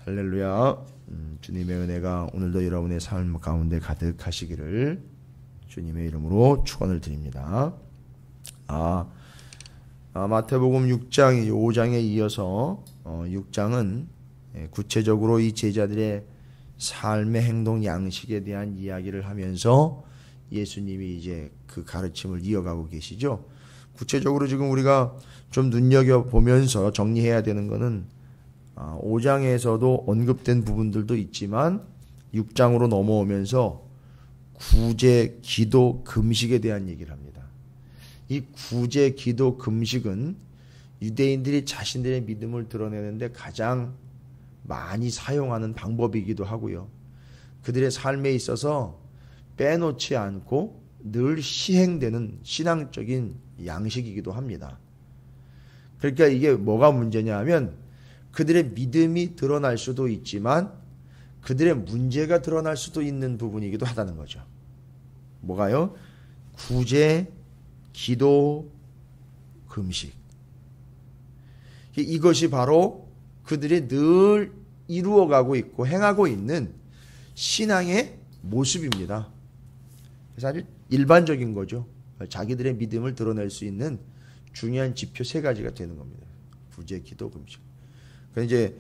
할렐루야. 주님의 은혜가 오늘도 여러분의 삶 가운데 가득하시기를 주님의 이름으로 축원을 드립니다. 마태복음 6장 5장에 이어서 6장은 구체적으로 이 제자들의 삶의 행동 양식에 대한 이야기를 하면서 예수님이 이제 그 가르침을 이어가고 계시죠. 구체적으로 지금 우리가 좀 눈여겨보면서 정리해야 되는 것은 5장에서도 언급된 부분들도 있지만 6장으로 넘어오면서 구제, 기도, 금식에 대한 얘기를 합니다. 이 구제, 기도, 금식은 유대인들이 자신들의 믿음을 드러내는데 가장 많이 사용하는 방법이기도 하고요. 그들의 삶에 있어서 빼놓지 않고 늘 시행되는 신앙적인 양식이기도 합니다. 그러니까 이게 뭐가 문제냐 하면 그들의 믿음이 드러날 수도 있지만 그들의 문제가 드러날 수도 있는 부분이기도 하다는 거죠. 뭐가요? 구제, 기도, 금식. 이것이 바로 그들이 늘 이루어가고 있고 행하고 있는 신앙의 모습입니다. 그래서 아주 일반적인 거죠. 자기들의 믿음을 드러낼 수 있는 중요한 지표 3가지가 되는 겁니다. 구제, 기도, 금식. 이제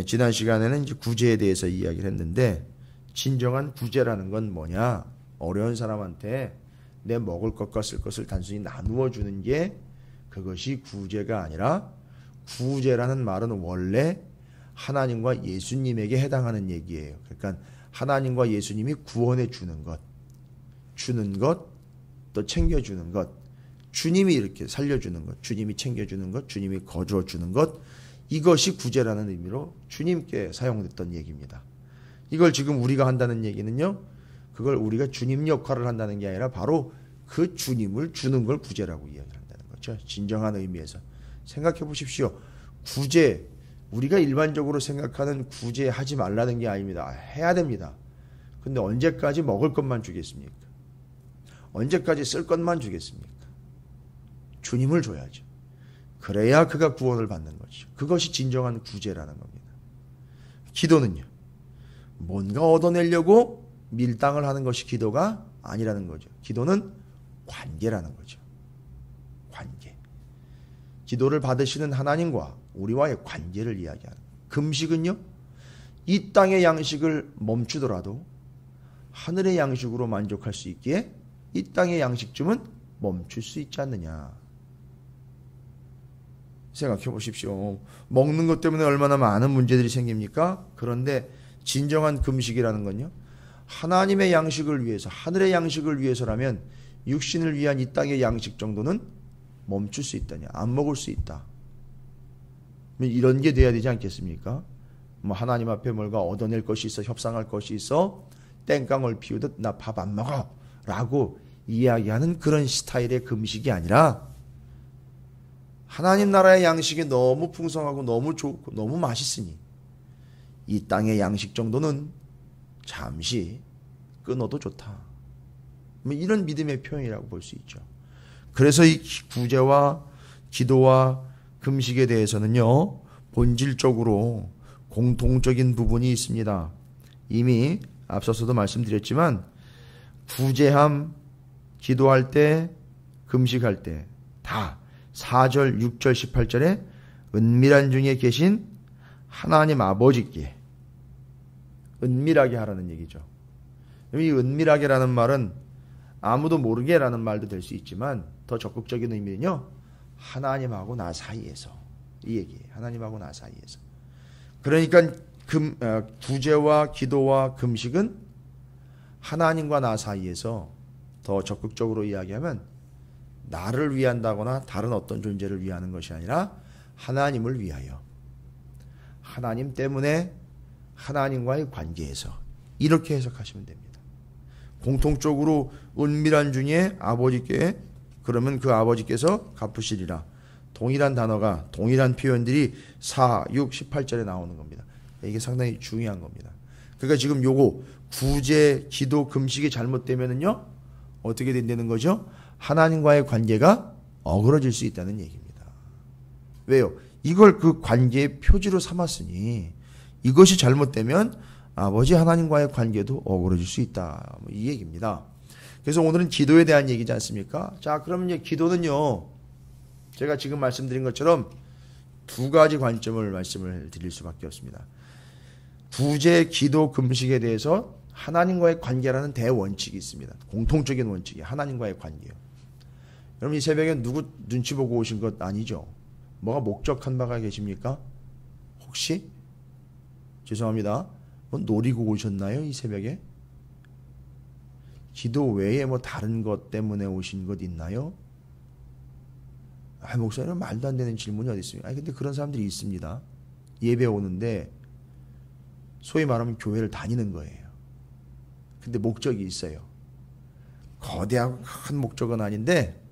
지난 시간에는 이제 구제에 대해서 이야기를 했는데 진정한 구제라는 건 뭐냐? 어려운 사람한테 내 먹을 것과 쓸 것을 단순히 나누어 주는 게 그것이 구제가 아니라 구제라는 말은 원래 하나님과 예수님에게 해당하는 얘기예요. 그러니까 하나님과 예수님이 구원해 주는 것, 또 챙겨주는 것, 주님이 이렇게 살려주는 것, 주님이 챙겨주는 것, 주님이 거두어 주는 것, 이것이 구제라는 의미로 주님께 사용됐던 얘기입니다. 이걸 지금 우리가 한다는 얘기는요, 그걸 우리가 주님 역할을 한다는 게 아니라 바로 그 주님을 주는 걸 구제라고 이야기한다는 거죠. 진정한 의미에서. 생각해 보십시오. 구제, 우리가 일반적으로 생각하는 구제 하지 말라는 게 아닙니다. 해야 됩니다. 근데 언제까지 먹을 것만 주겠습니까? 언제까지 쓸 것만 주겠습니까? 주님을 줘야죠. 그래야 그가 구원을 받는 거죠. 그것이 진정한 구제라는 겁니다. 기도는요, 뭔가 얻어내려고 밀당을 하는 것이 기도가 아니라는 거죠. 기도는 관계라는 거죠. 관계. 기도를 받으시는 하나님과 우리와의 관계를 이야기하는 거예요. 금식은요, 이 땅의 양식을 멈추더라도 하늘의 양식으로 만족할 수 있기에 이 땅의 양식쯤은 멈출 수 있지 않느냐. 생각해 보십시오. 먹는 것 때문에 얼마나 많은 문제들이 생깁니까? 그런데 진정한 금식이라는 건요, 하나님의 양식을 위해서, 하늘의 양식을 위해서라면 육신을 위한 이 땅의 양식 정도는 멈출 수 있다냐, 안 먹을 수 있다. 이런 게 돼야 되지 않겠습니까? 하나님 앞에 뭔가 얻어낼 것이 있어, 협상할 것이 있어, 땡깡을 피우듯 나 밥 안 먹어 라고 이야기하는 그런 스타일의 금식이 아니라 하나님 나라의 양식이 너무 풍성하고 너무 좋고 너무 맛있으니 이 땅의 양식 정도는 잠시 끊어도 좋다. 이런 믿음의 표현이라고 볼 수 있죠. 그래서 이 구제와 기도와 금식에 대해서는요, 본질적으로 공통적인 부분이 있습니다. 이미 앞서서도 말씀드렸지만 구제함, 기도할 때, 금식할 때 다 4절, 6절, 18절에 은밀한 중에 계신 하나님 아버지께 은밀하게 하라는 얘기죠. 이 은밀하게라는 말은 아무도 모르게라는 말도 될 수 있지만 더 적극적인 의미는요, 하나님하고 나 사이에서, 이 얘기예요. 하나님하고 나 사이에서. 그러니까 구제와 기도와 금식은 하나님과 나 사이에서, 더 적극적으로 이야기하면 나를 위한다거나 다른 어떤 존재를 위하는 것이 아니라 하나님을 위하여, 하나님 때문에 하나님과의 관계에서, 이렇게 해석하시면 됩니다. 공통적으로 은밀한 중에 아버지께, 그러면 그 아버지께서 갚으시리라. 동일한 단어가, 동일한 표현들이 4, 6, 18절에 나오는 겁니다. 이게 상당히 중요한 겁니다. 그러니까 지금 요거 구제, 기도, 금식이 잘못되면은요, 어떻게 된다는 거죠? 하나님과의 관계가 어그러질 수 있다는 얘기입니다. 왜요? 이걸 그 관계의 표지로 삼았으니 이것이 잘못되면 아버지 하나님과의 관계도 어그러질 수 있다. 이 얘기입니다. 그래서 오늘은 기도에 대한 얘기지 않습니까? 자, 그러면 이제 기도는요, 제가 지금 말씀드린 것처럼 두 가지 관점을 말씀을 드릴 수밖에 없습니다. 구제, 기도, 금식에 대해서 하나님과의 관계라는 대원칙이 있습니다. 공통적인 원칙이 하나님과의 관계예요. 여러분 이 새벽에 누구 눈치 보고 오신 것 아니죠? 뭐가 목적한 바가 계십니까? 혹시? 죄송합니다. 뭐 노리고 오셨나요? 이 새벽에? 기도 외에 뭐 다른 것 때문에 오신 것 있나요? 목사님 말도 안 되는 질문이 어디 있습니까? 근데 그런 사람들이 있습니다. 예배 오는데 소위 말하면 교회를 다니는 거예요. 근데 목적이 있어요. 거대하고 큰 목적은 아닌데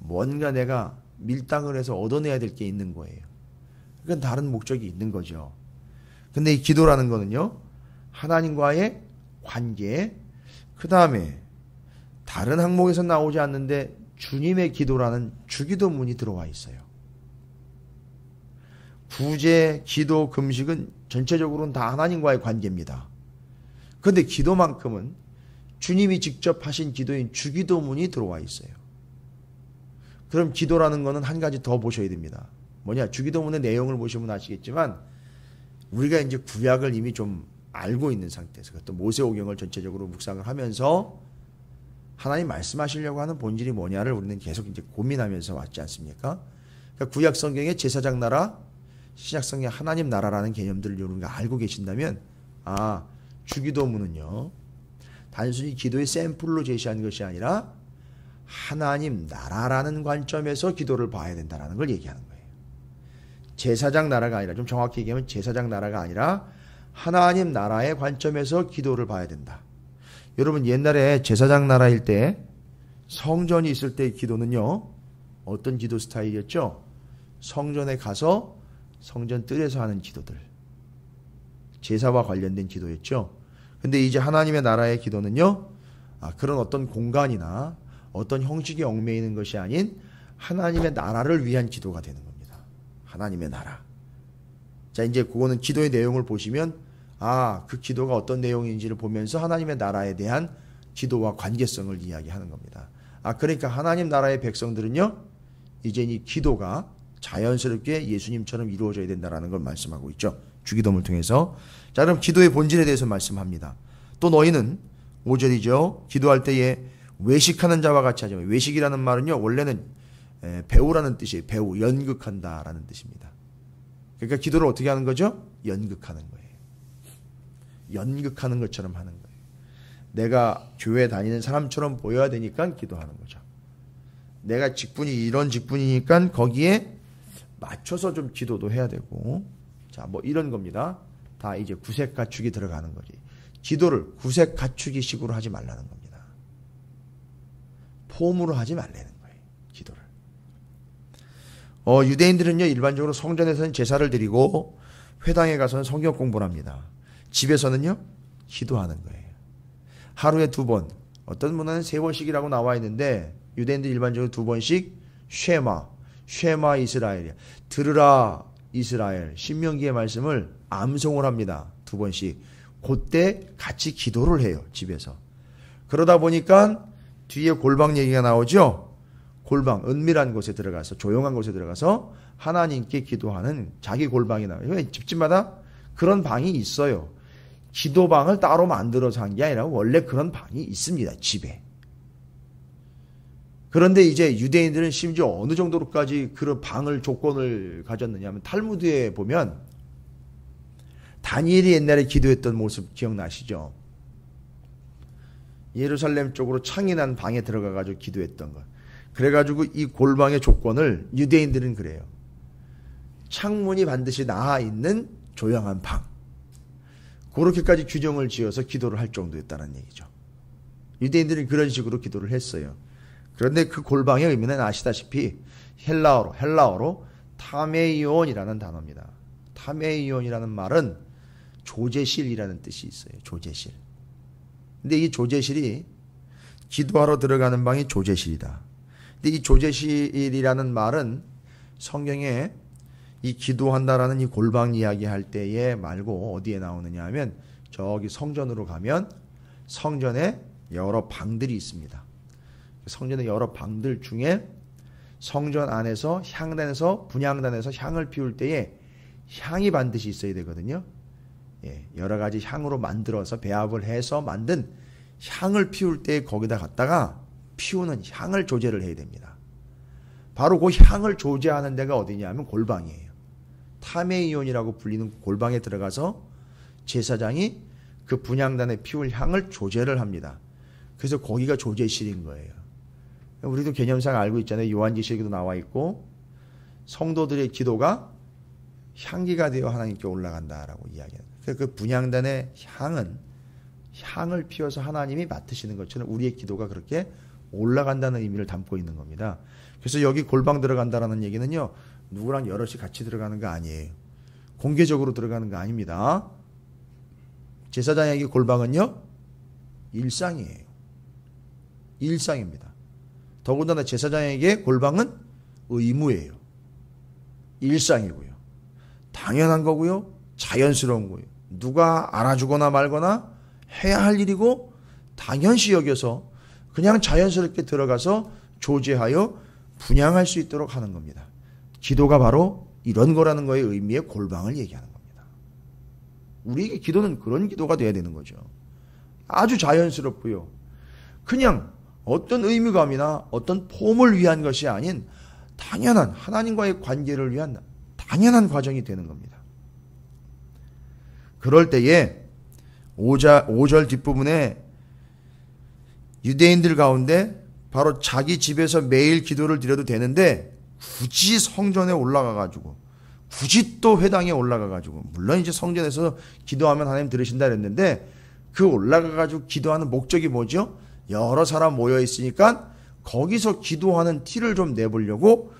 뭔가 내가 밀당을 해서 얻어내야 될 게 있는 거예요. 그건 다른 목적이 있는 거죠. 근데 이 기도라는 거는요, 하나님과의 관계, 그 다음에 다른 항목에서 나오지 않는데 주님의 기도라는 주기도문이 들어와 있어요. 구제, 기도, 금식은 전체적으로는 다 하나님과의 관계입니다. 그런데 기도만큼은 주님이 직접 하신 기도인 주기도문이 들어와 있어요. 그럼 기도라는 거는 한 가지 더 보셔야 됩니다. 뭐냐? 주기도문의 내용을 보시면 아시겠지만 우리가 이제 구약을 이미 좀 알고 있는 상태에서 또 모세오경을 전체적으로 묵상을 하면서 하나님 말씀하시려고 하는 본질이 뭐냐를 우리는 계속 이제 고민하면서 왔지 않습니까? 그러니까 구약 성경의 제사장 나라, 신약 성경의 하나님 나라라는 개념들을 여러분가 알고 계신다면 주기도문은요, 단순히 기도의 샘플로 제시한 것이 아니라 하나님 나라라는 관점에서 기도를 봐야 된다는 걸 얘기하는 거예요. 제사장 나라가 아니라, 좀 정확히 얘기하면 제사장 나라가 아니라 하나님 나라의 관점에서 기도를 봐야 된다. 여러분 옛날에 제사장 나라일 때 성전이 있을 때의 기도는요, 어떤 기도 스타일이었죠? 성전에 가서 성전 뜰에서 하는 기도들, 제사와 관련된 기도였죠. 근데 이제 하나님의 나라의 기도는요, 그런 어떤 공간이나 어떤 형식에 얽매이는 것이 아닌 하나님의 나라를 위한 기도가 되는 겁니다. 하나님의 나라. 자, 이제 그거는 기도의 내용을 보시면 그 기도가 어떤 내용인지를 보면서 하나님의 나라에 대한 기도와 관계성을 이야기하는 겁니다. 그러니까 하나님 나라의 백성들은요, 이제 이 기도가 자연스럽게 예수님처럼 이루어져야 된다는 걸 말씀하고 있죠. 주기도문을 통해서. 자, 그럼 기도의 본질에 대해서 말씀합니다. 또 너희는 5절이죠. 기도할 때에 외식하는 자와 같이 하지 마. 외식이라는 말은요, 원래는 배우라는 뜻이에요. 배우, 연극한다라는 뜻입니다. 그러니까 기도를 어떻게 하는 거죠? 연극하는 거예요. 연극하는 것처럼 하는 거예요. 내가 교회 다니는 사람처럼 보여야 되니까 기도하는 거죠. 내가 직분이 이런 직분이니까 거기에 맞춰서 좀 기도도 해야 되고, 자, 뭐 이런 겁니다. 다 이제 구색 갖추기 들어가는 거지. 기도를 구색 갖추기 식으로 하지 말라는 겁니다. 폼으로 하지 말라는 거예요. 기도를. 유대인들은요, 일반적으로 성전에서는 제사를 드리고 회당에 가서는 성경 공부를 합니다. 집에서는요, 기도하는 거예요. 하루에 2번, 어떤 문화는 3번씩이라고 나와 있는데 유대인들 일반적으로 2번씩 쉐마 이스라엘이야. 들으라 이스라엘. 신명기의 말씀을 암송을 합니다. 2번씩. 그때 같이 기도를 해요. 집에서. 그러다 보니까 뒤에 골방 얘기가 나오죠. 골방, 은밀한 곳에 들어가서, 조용한 곳에 들어가서 하나님께 기도하는 자기 골방이 나와요. 집집마다 그런 방이 있어요. 기도방을 따로 만들어서 한 게 아니라 원래 그런 방이 있습니다. 집에. 그런데 이제 유대인들은 심지어 어느 정도로까지 그런 방을 조건을 가졌느냐 하면 탈무드에 보면 다니엘이 옛날에 기도했던 모습 기억나시죠? 예루살렘 쪽으로 창이 난 방에 들어가가지고 기도했던 것. 그래가지고 이 골방의 조건을 유대인들은 그래요. 창문이 반드시 나와 있는 조용한 방. 그렇게까지 규정을 지어서 기도를 할 정도였다는 얘기죠. 유대인들은 그런 식으로 기도를 했어요. 그런데 그 골방의 의미는 아시다시피 헬라어로 타메이온이라는 단어입니다. 타메이온이라는 말은 조제실이라는 뜻이 있어요. 조제실. 근데 이 조제실이 기도하러 들어가는 방이 조제실이다. 근데 이 조제실이라는 말은 성경에 이 기도한다라는 이 골방 이야기 할 때에 말고 어디에 나오느냐 하면 저기 성전으로 가면 성전에 여러 방들이 있습니다. 성전의 여러 방들 중에 성전 안에서 향단에서 분향단에서 향을 피울 때에 향이 반드시 있어야 되거든요. 예, 여러 가지 향으로 만들어서 배합을 해서 만든 향을 피울 때 거기다 갖다가 피우는 향을 조제를 해야 됩니다. 바로 그 향을 조제하는 데가 어디냐 하면 골방이에요. 타메이온이라고 불리는 골방에 들어가서 제사장이 그 분향단에 피울 향을 조제를 합니다. 그래서 거기가 조제실인 거예요. 우리도 개념상 알고 있잖아요. 요한계시록에도 나와 있고 성도들의 기도가 향기가 되어 하나님께 올라간다라고 이야기합니다. 그 분향단의 향은 향을 피워서 하나님이 맡으시는 것처럼 우리의 기도가 그렇게 올라간다는 의미를 담고 있는 겁니다. 그래서 여기 골방 들어간다라는 얘기는요, 누구랑 여럿이 같이 들어가는 거 아니에요. 공개적으로 들어가는 거 아닙니다. 제사장에게 골방은요, 일상이에요. 일상입니다. 더군다나 제사장에게 골방은 의무예요. 일상이고요. 당연한 거고요. 자연스러운 거예요. 누가 알아주거나 말거나 해야 할 일이고 당연시 여겨서 그냥 자연스럽게 들어가서 조제하여 분향할 수 있도록 하는 겁니다. 기도가 바로 이런 거라는 거의 의미의 골방을 얘기하는 겁니다. 우리에게 기도는 그런 기도가 돼야 되는 거죠. 아주 자연스럽고요. 그냥 어떤 의미감이나 어떤 폼을 위한 것이 아닌 당연한 하나님과의 관계를 위한 당연한 과정이 되는 겁니다. 그럴 때에 5절 뒷부분에 유대인들 가운데 바로 자기 집에서 매일 기도를 드려도 되는데 굳이 성전에 올라가가지고 굳이 또 회당에 올라가가지고 물론 이제 성전에서 기도하면 하나님 들으신다 그랬는데 그 올라가가지고 기도하는 목적이 뭐죠? 여러 사람 모여 있으니까 거기서 기도하는 티를 좀 내보려고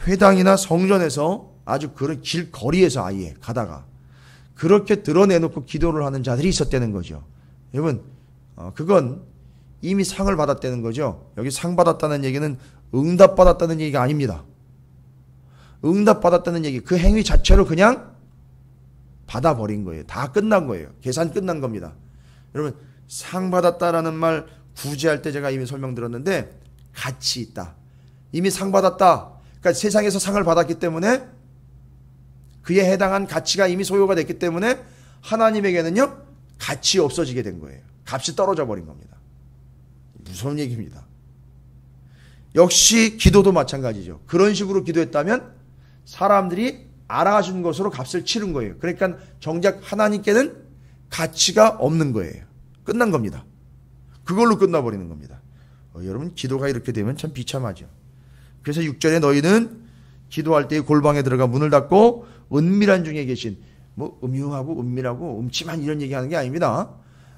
회당이나 성전에서 아주 그런 길거리에서 아예 가다가 그렇게 드러내놓고 기도를 하는 자들이 있었다는 거죠. 여러분, 그건 이미 상을 받았다는 거죠. 여기 상 받았다는 얘기는 응답 받았다는 얘기가 아닙니다. 응답 받았다는 얘기, 그 행위 자체로 그냥 받아버린 거예요. 다 끝난 거예요. 계산 끝난 겁니다. 여러분, 상 받았다라는 말 구제할 때 제가 이미 설명드렸는데 가치 있다. 이미 상 받았다. 그러니까 세상에서 상을 받았기 때문에 그에 해당한 가치가 이미 소요가 됐기 때문에 하나님에게는요, 가치 없어지게 된 거예요. 값이 떨어져 버린 겁니다. 무서운 얘기입니다. 역시 기도도 마찬가지죠. 그런 식으로 기도했다면 사람들이 알아준 것으로 값을 치른 거예요. 그러니까 정작 하나님께는 가치가 없는 거예요. 끝난 겁니다. 그걸로 끝나버리는 겁니다. 여러분, 기도가 이렇게 되면 참 비참하죠. 그래서 6절에 너희는 기도할 때 골방에 들어가 문을 닫고 은밀한 중에 계신, 뭐 음흉하고 은밀하고 음침한 이런 얘기하는 게 아닙니다.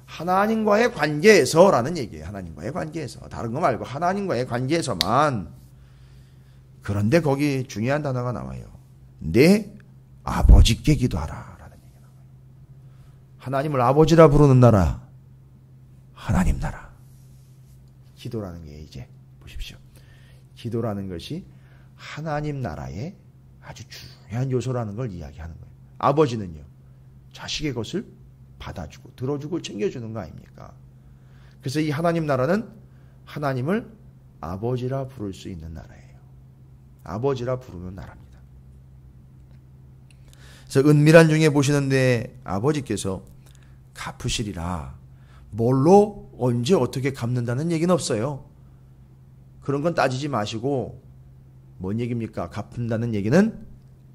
하나님과의 관계에서라는 얘기예요. 하나님과의 관계에서. 다른 거 말고 하나님과의 관계에서만. 그런데 거기 중요한 단어가 나와요. 내 아버지께 기도하라 라는 얘기가 나와요. 하나님을 아버지라 부르는 나라, 하나님 나라. 기도라는 게 이제 보십시오. 기도라는 것이 하나님 나라의 아주 중요한 요소라는 걸 이야기하는 거예요. 아버지는요, 자식의 것을 받아주고 들어주고 챙겨주는 거 아닙니까? 그래서 이 하나님 나라는 하나님을 아버지라 부를 수 있는 나라예요. 아버지라 부르는 나라입니다. 그래서 은밀한 중에 보시는데 아버지께서 갚으시리라. 뭘로 언제 어떻게 갚는다는 얘기는 없어요. 그런 건 따지지 마시고 뭔 얘기입니까? 갚는다는 얘기는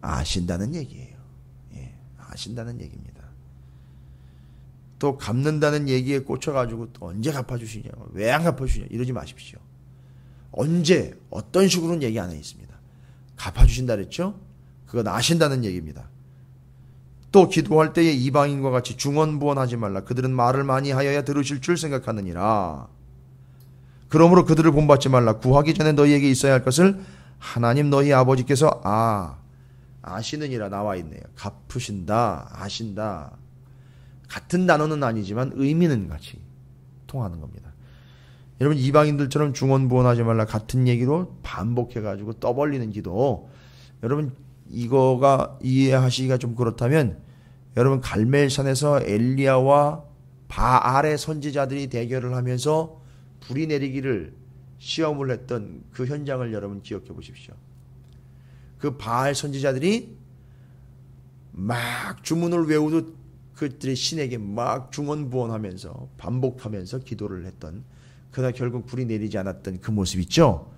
아신다는 얘기예요. 예, 아신다는 얘기입니다. 또 갚는다는 얘기에 꽂혀가지고 또 언제 갚아주시냐, 왜 안 갚아주시냐 이러지 마십시오. 언제 어떤 식으로는 얘기 안 해 있습니다. 갚아주신다 그랬죠? 그건 아신다는 얘기입니다. 또 기도할 때에 이방인과 같이 중언부언하지 말라. 그들은 말을 많이 하여야 들으실 줄 생각하느니라. 그러므로 그들을 본받지 말라. 구하기 전에 너희에게 있어야 할 것을 하나님 너희 아버지께서 아시느니라 나와 있네요. 갚으신다, 아신다. 같은 단어는 아니지만 의미는 같이 통하는 겁니다. 여러분, 이방인들처럼 중언부언하지 말라 같은 얘기로 반복해가지고 떠벌리는 기도, 여러분 이거가 이해하시기가 좀 그렇다면 여러분 갈멜산에서 엘리야와 바알의 선지자들이 대결을 하면서 불이 내리기를 시험을 했던 그 현장을 여러분 기억해 보십시오. 그 바알 선지자들이 막 주문을 외우듯 그들의 신에게 막 중언부언하면서 반복하면서 기도를 했던, 그러나 결국 불이 내리지 않았던 그 모습 있죠?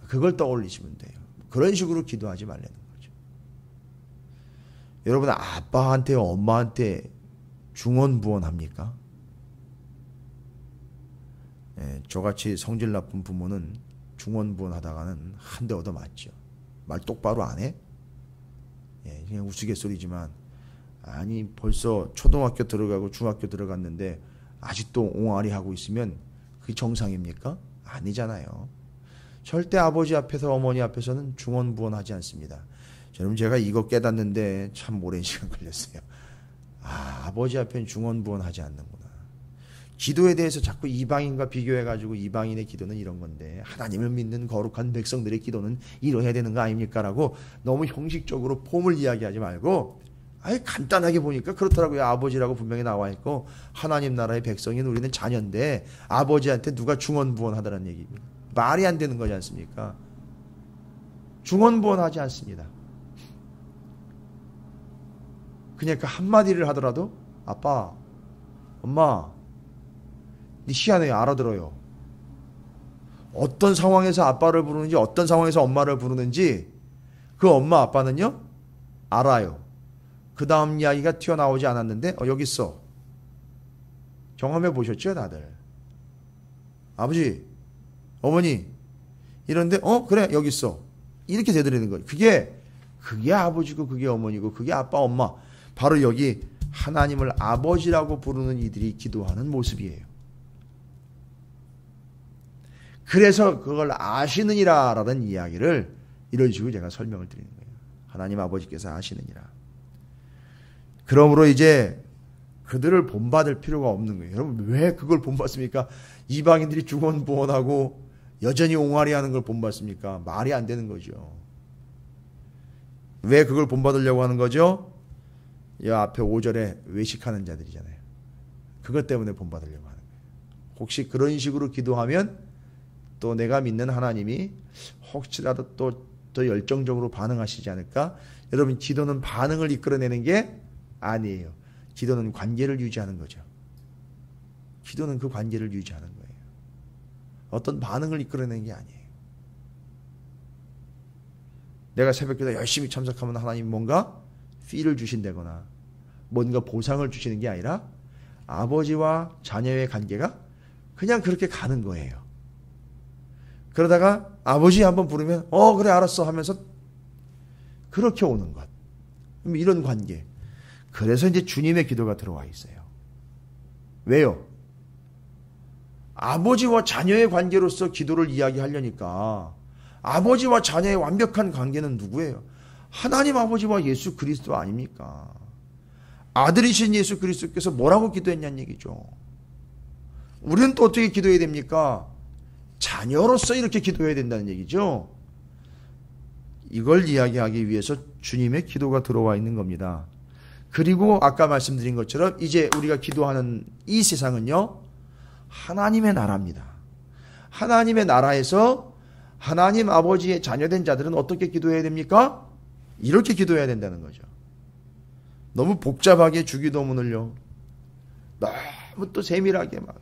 그걸 떠올리시면 돼요. 그런 식으로 기도하지 말라는 거죠. 여러분 아빠한테 엄마한테 중언부언합니까? 예, 저같이 성질 나쁜 부모는 중언부언하다가는 한 대 얻어맞죠. 말 똑바로 안 해? 예, 그냥 우스갯소리지만 아니 벌써 초등학교 들어가고 중학교 들어갔는데 아직도 옹알이 하고 있으면 그게 정상입니까? 아니잖아요. 절대 아버지 앞에서 어머니 앞에서는 중언부언하지 않습니다. 여러분 제가 이거 깨닫는데 참 오랜 시간 걸렸어요. 아버지 앞에는 중언부언하지 않는구나. 기도에 대해서 자꾸 이방인과 비교해가지고 이방인의 기도는 이런 건데 하나님을 믿는 거룩한 백성들의 기도는 이러해야 되는 거 아닙니까? 라고 너무 형식적으로 폼을 이야기하지 말고 아예 간단하게 보니까 그렇더라고요. 아버지라고 분명히 나와 있고 하나님 나라의 백성인 우리는 자녀인데 아버지한테 누가 중언부언하다는 얘기입니다. 말이 안 되는 거지 않습니까? 중언부언하지 않습니다. 그냥 그 한마디를 하더라도 아빠, 엄마 네 희한해요. 알아들어요. 어떤 상황에서 아빠를 부르는지 어떤 상황에서 엄마를 부르는지 그 엄마 아빠는요 알아요. 그 다음 이야기가 튀어나오지 않았는데 여기 있어. 경험해 보셨죠 다들? 아버지 어머니 이런데 그래 여기 있어. 이렇게 되드리는 거예요. 그게 아버지고 그게 어머니고 그게 아빠 엄마. 바로 여기 하나님을 아버지라고 부르는 이들이 기도하는 모습이에요. 그래서 그걸 아시느니라 라는 이야기를 이런 식으로 제가 설명을 드리는 거예요. 하나님 아버지께서 아시느니라. 그러므로 이제 그들을 본받을 필요가 없는 거예요. 여러분 왜 그걸 본받습니까? 이방인들이 중언부언하고 여전히 옹알이 하는 걸 본받습니까? 말이 안 되는 거죠. 왜 그걸 본받으려고 하는 거죠? 이 앞에 5절에 외식하는 자들이잖아요. 그것 때문에 본받으려고 하는 거예요. 혹시 그런 식으로 기도하면 또 내가 믿는 하나님이 혹시라도 또 더 열정적으로 반응하시지 않을까? 여러분 기도는 반응을 이끌어내는 게 아니에요. 기도는 관계를 유지하는 거죠. 기도는 그 관계를 유지하는 거예요. 어떤 반응을 이끌어내는 게 아니에요. 내가 새벽기도 열심히 참석하면 하나님 뭔가 피를 주신다거나 뭔가 보상을 주시는 게 아니라 아버지와 자녀의 관계가 그냥 그렇게 가는 거예요. 그러다가 아버지 한번 부르면 그래 알았어 하면서 그렇게 오는 것. 이런 관계. 그래서 이제 주님의 기도가 들어와 있어요. 왜요? 아버지와 자녀의 관계로서 기도를 이야기하려니까 아버지와 자녀의 완벽한 관계는 누구예요? 하나님 아버지와 예수 그리스도 아닙니까? 아들이신 예수 그리스도께서 뭐라고 기도했냐는 얘기죠. 우리는 또 어떻게 기도해야 됩니까? 자녀로서 이렇게 기도해야 된다는 얘기죠. 이걸 이야기하기 위해서 주님의 기도가 들어와 있는 겁니다. 그리고 아까 말씀드린 것처럼 이제 우리가 기도하는 이 세상은요 하나님의 나라입니다. 하나님의 나라에서 하나님 아버지의 자녀된 자들은 어떻게 기도해야 됩니까? 이렇게 기도해야 된다는 거죠. 너무 복잡하게 주기도문을요 너무 또 세밀하게 막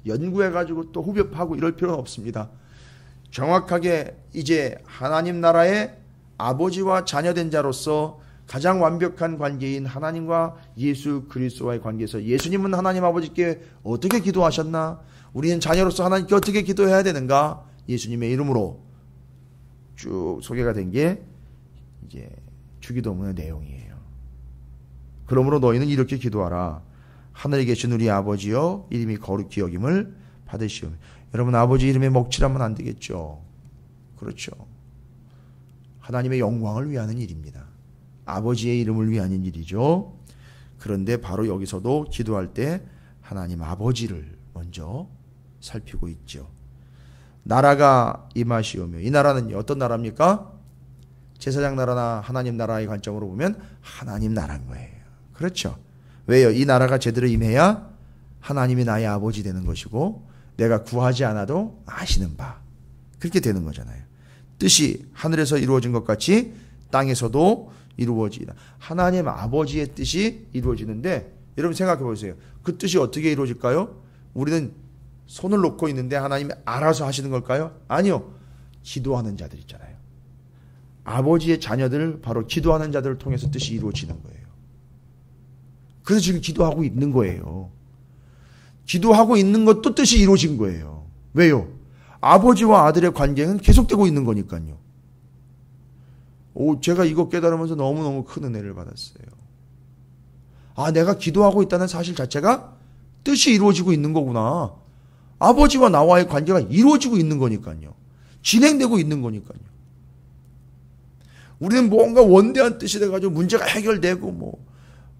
연구해가지고 또 후벼파고 이럴 필요는 없습니다. 정확하게 이제 하나님 나라의 아버지와 자녀된 자로서 가장 완벽한 관계인 하나님과 예수 그리스도와의 관계에서 예수님은 하나님 아버지께 어떻게 기도하셨나? 우리는 자녀로서 하나님께 어떻게 기도해야 되는가? 예수님의 이름으로 쭉 소개가 된 게 이제 주기도문의 내용이에요. 그러므로 너희는 이렇게 기도하라. 하늘에 계신 우리 아버지여 이름이 거룩히 여김을 받으시오며. 여러분 아버지 이름에 먹칠하면 안 되겠죠. 그렇죠. 하나님의 영광을 위하는 일입니다. 아버지의 이름을 위한 일이죠. 그런데 바로 여기서도 기도할 때 하나님 아버지를 먼저 살피고 있죠. 나라가 임하시오며. 이 나라는 어떤 나라입니까? 제사장 나라나 하나님 나라의 관점으로 보면 하나님 나라인 거예요. 그렇죠? 왜요? 이 나라가 제대로 임해야 하나님이 나의 아버지 되는 것이고 내가 구하지 않아도 아시는 바. 그렇게 되는 거잖아요. 뜻이 하늘에서 이루어진 것 같이 땅에서도 이루어지다. 하나님 아버지의 뜻이 이루어지는데 여러분 생각해 보세요. 그 뜻이 어떻게 이루어질까요? 우리는 손을 놓고 있는데 하나님이 알아서 하시는 걸까요? 아니요. 기도하는 자들 있잖아요. 아버지의 자녀들, 바로 기도하는 자들을 통해서 뜻이 이루어지는 거예요. 그래서 지금 기도하고 있는 거예요. 기도하고 있는 것도 뜻이 이루어진 거예요. 왜요? 아버지와 아들의 관계는 계속되고 있는 거니까요. 제가 이거 깨달으면서 너무너무 큰 은혜를 받았어요. 내가 기도하고 있다는 사실 자체가 뜻이 이루어지고 있는 거구나. 아버지와 나와의 관계가 이루어지고 있는 거니까요. 진행되고 있는 거니까요. 우리는 뭔가 원대한 뜻이 돼가지고 문제가 해결되고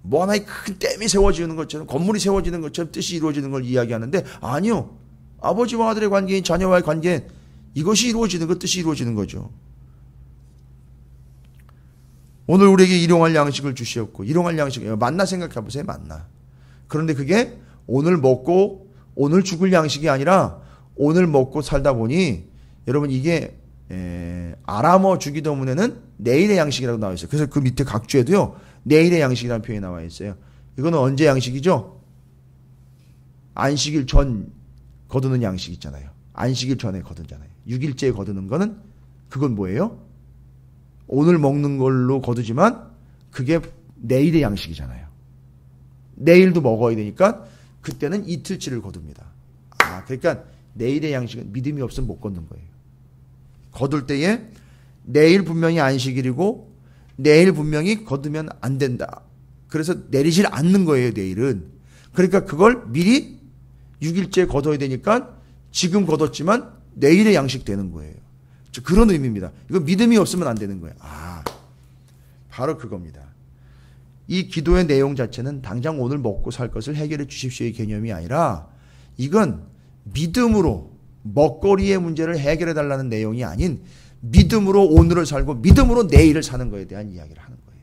뭐 하나의 큰 댐이 세워지는 것처럼, 건물이 세워지는 것처럼 뜻이 이루어지는 걸 이야기하는데 아니요. 아버지와 아들의 관계인 자녀와의 관계, 이것이 이루어지는 것, 뜻이 이루어지는 거죠. 오늘 우리에게 일용할 양식을 주시었고, 일용할 양식, 만나 생각해 보세요. 만나. 그런데 그게 오늘 먹고 오늘 죽을 양식이 아니라 오늘 먹고 살다 보니 여러분 이게 아람어 주기도문에는 내일의 양식이라고 나와 있어요. 그래서 그 밑에 각주에도요 내일의 양식이라는 표현이 나와 있어요. 이거는 언제 양식이죠? 안식일 전 거두는 양식 있잖아요. 안식일 전에 거두잖아요. 6일째에 거두는 거는 그건 뭐예요? 오늘 먹는 걸로 거두지만 그게 내일의 양식이잖아요. 내일도 먹어야 되니까 그때는 이틀치를 거둡니다. 그러니까 내일의 양식은 믿음이 없으면 못 걷는 거예요. 거둘 때에 내일 분명히 안식일이고 내일 분명히 거두면 안 된다. 그래서 내리질 않는 거예요, 내일은. 그러니까 그걸 미리 6일째 거둬야 되니까 지금 거뒀지만 내일의 양식 되는 거예요. 그런 의미입니다. 이거 믿음이 없으면 안 되는 거예요. 바로 그겁니다. 이 기도의 내용 자체는 당장 오늘 먹고 살 것을 해결해 주십시오의 개념이 아니라 이건 믿음으로 먹거리의 문제를 해결해 달라는 내용이 아닌 믿음으로 오늘을 살고 믿음으로 내일을 사는 것에 대한 이야기를 하는 거예요.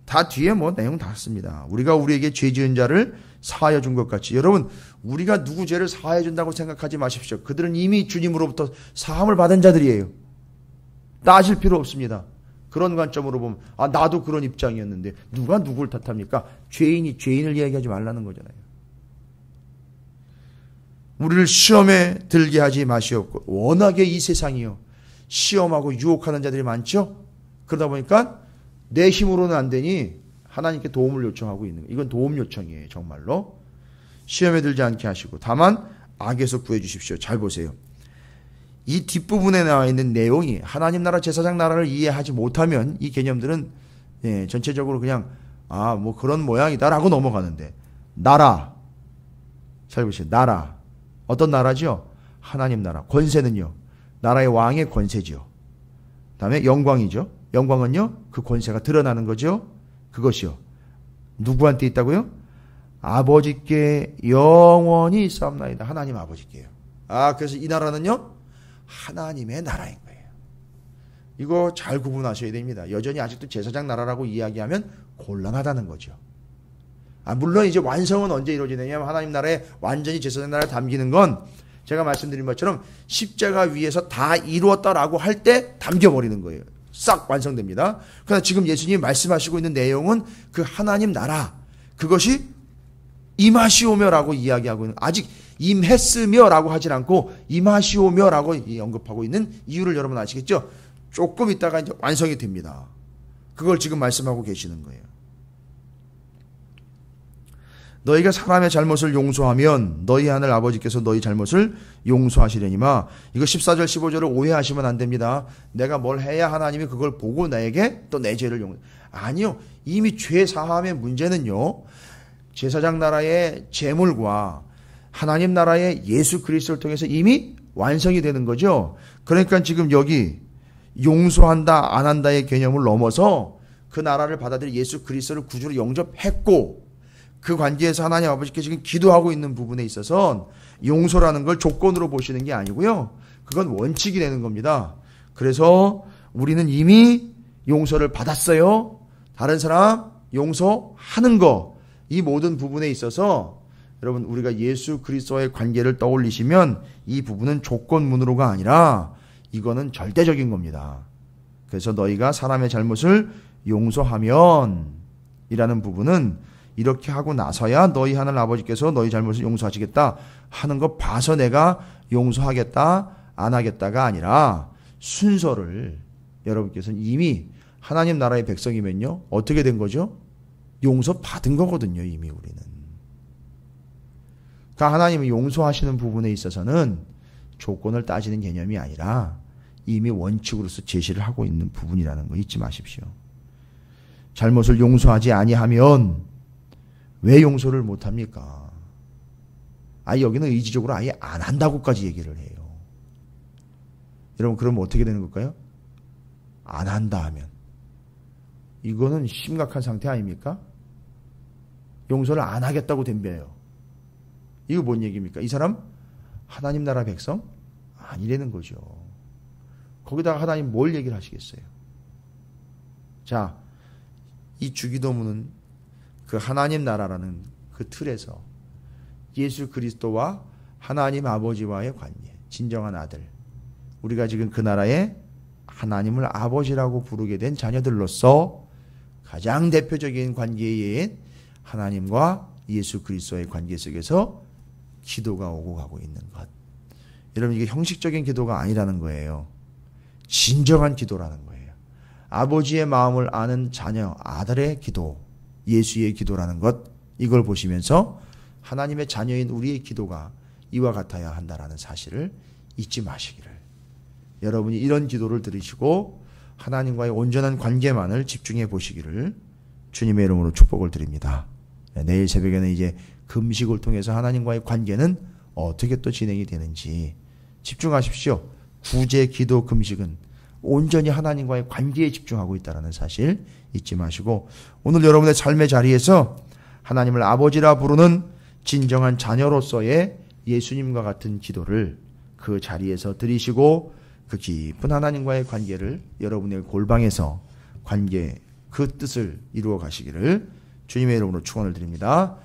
다 뒤에 내용 다 씁니다. 우리가 우리에게 죄 지은 자를 사하여 준 것 같이. 여러분, 우리가 누구 죄를 사하여 준다고 생각하지 마십시오. 그들은 이미 주님으로부터 사함을 받은 자들이에요. 따질 필요 없습니다. 그런 관점으로 보면 나도 그런 입장이었는데 누가 누굴 탓합니까? 죄인이 죄인을 이야기하지 말라는 거잖아요. 우리를 시험에 들게 하지 마시옵고. 워낙에 이 세상이요 시험하고 유혹하는 자들이 많죠. 그러다 보니까 내 힘으로는 안 되니 하나님께 도움을 요청하고 있는 거예요. 이건 도움 요청이에요. 정말로. 시험에 들지 않게 하시고 다만 악에서 구해 주십시오. 잘 보세요. 이 뒷부분에 나와 있는 내용이 하나님 나라 제사장 나라를 이해하지 못하면 이 개념들은 전체적으로 그냥 뭐 그런 모양이다라고 넘어가는데, 나라, 잘 보세요. 나라, 어떤 나라죠? 하나님 나라. 권세는요 나라의 왕의 권세죠. 다음에 영광이죠. 영광은요 그 권세가 드러나는 거죠. 그것이요 누구한테 있다고요? 아버지께 영원히 있사옵나이다. 하나님 아버지께요. 그래서 이 나라는요 하나님의 나라인 거예요. 이거 잘 구분하셔야 됩니다. 여전히 아직도 제사장 나라라고 이야기하면 곤란하다는 거죠. 물론 이제 완성은 언제 이루어지느냐면 하나님 나라에 완전히 제사장 나라에 담기는 건 제가 말씀드린 것처럼 십자가 위에서 다 이루었다라고 할 때 담겨버리는 거예요. 싹 완성됩니다. 그러나 지금 예수님이 말씀하시고 있는 내용은 그 하나님 나라, 그것이 임하시오며라고 이야기하고 있는, 아직 임했으며라고 하진 않고 임하시오며라고 언급하고 있는 이유를 여러분 아시겠죠? 조금 있다가 이제 완성이 됩니다. 그걸 지금 말씀하고 계시는 거예요. 너희가 사람의 잘못을 용서하면 너희 하늘 아버지께서 너희 잘못을 용서하시려니와. 이거 14절 15절을 오해하시면 안 됩니다. 내가 뭘 해야 하나님이 그걸 보고 나에게 또 내 죄를 아니요. 이미 죄 사함의 문제는요 제사장 나라의 제물과 하나님 나라의 예수 그리스도를 통해서 이미 완성이 되는 거죠. 그러니까 지금 여기 용서한다 안 한다의 개념을 넘어서 그 나라를 받아들일 예수 그리스도를 구주로 영접했고 그 관계에서 하나님 아버지께 지금 기도하고 있는 부분에 있어서 용서라는 걸 조건으로 보시는 게 아니고요. 그건 원칙이 되는 겁니다. 그래서 우리는 이미 용서를 받았어요. 다른 사람 용서하는 거, 이 모든 부분에 있어서 여러분 우리가 예수 그리스도와의 관계를 떠올리시면 이 부분은 조건문으로가 아니라 이거는 절대적인 겁니다. 그래서 너희가 사람의 잘못을 용서하면 이라는 부분은 이렇게 하고 나서야 너희 하늘 아버지께서 너희 잘못을 용서하시겠다 하는 거 봐서 내가 용서하겠다 안 하겠다가 아니라 순서를 여러분께서는 이미 하나님 나라의 백성이면요 어떻게 된 거죠? 용서 받은 거거든요. 이미 우리는. 그러니까 하나님이 용서하시는 부분에 있어서는 조건을 따지는 개념이 아니라 이미 원칙으로서 제시를 하고 있는 부분이라는 거 잊지 마십시오. 잘못을 용서하지 아니하면 왜 용서를 못합니까? 아예 여기는 의지적으로 아예 안 한다고까지 얘기를 해요. 여러분 그러면 어떻게 되는 걸까요? 안 한다 하면 이거는 심각한 상태 아닙니까? 용서를 안 하겠다고 덤벼요. 이거 뭔 얘기입니까? 이 사람 하나님 나라 백성 아니라는 거죠. 거기다가 하나님 뭘 얘기를 하시겠어요? 자, 이 주기도문은 그 하나님 나라라는 그 틀에서 예수 그리스도와 하나님 아버지와의 관계, 진정한 아들, 우리가 지금 그 나라의 하나님을 아버지라고 부르게 된 자녀들로서 가장 대표적인 관계인 하나님과 예수 그리스도의 관계 속에서 기도가 오고 가고 있는 것. 여러분 이게 형식적인 기도가 아니라는 거예요. 진정한 기도라는 거예요. 아버지의 마음을 아는 자녀, 아들의 기도, 예수의 기도라는 것, 이걸 보시면서 하나님의 자녀인 우리의 기도가 이와 같아야 한다라는 사실을 잊지 마시기를. 여러분이 이런 기도를 들으시고 하나님과의 온전한 관계만을 집중해 보시기를 주님의 이름으로 축복을 드립니다. 내일 새벽에는 이제 금식을 통해서 하나님과의 관계는 어떻게 또 진행이 되는지 집중하십시오. 구제, 기도, 금식은 온전히 하나님과의 관계에 집중하고 있다는 사실 잊지 마시고 오늘 여러분의 삶의 자리에서 하나님을 아버지라 부르는 진정한 자녀로서의 예수님과 같은 기도를 그 자리에서 드리시고 그 깊은 하나님과의 관계를 여러분의 골방에서 관계 그 뜻을 이루어 가시기를 주님의 이름으로 축원을 드립니다.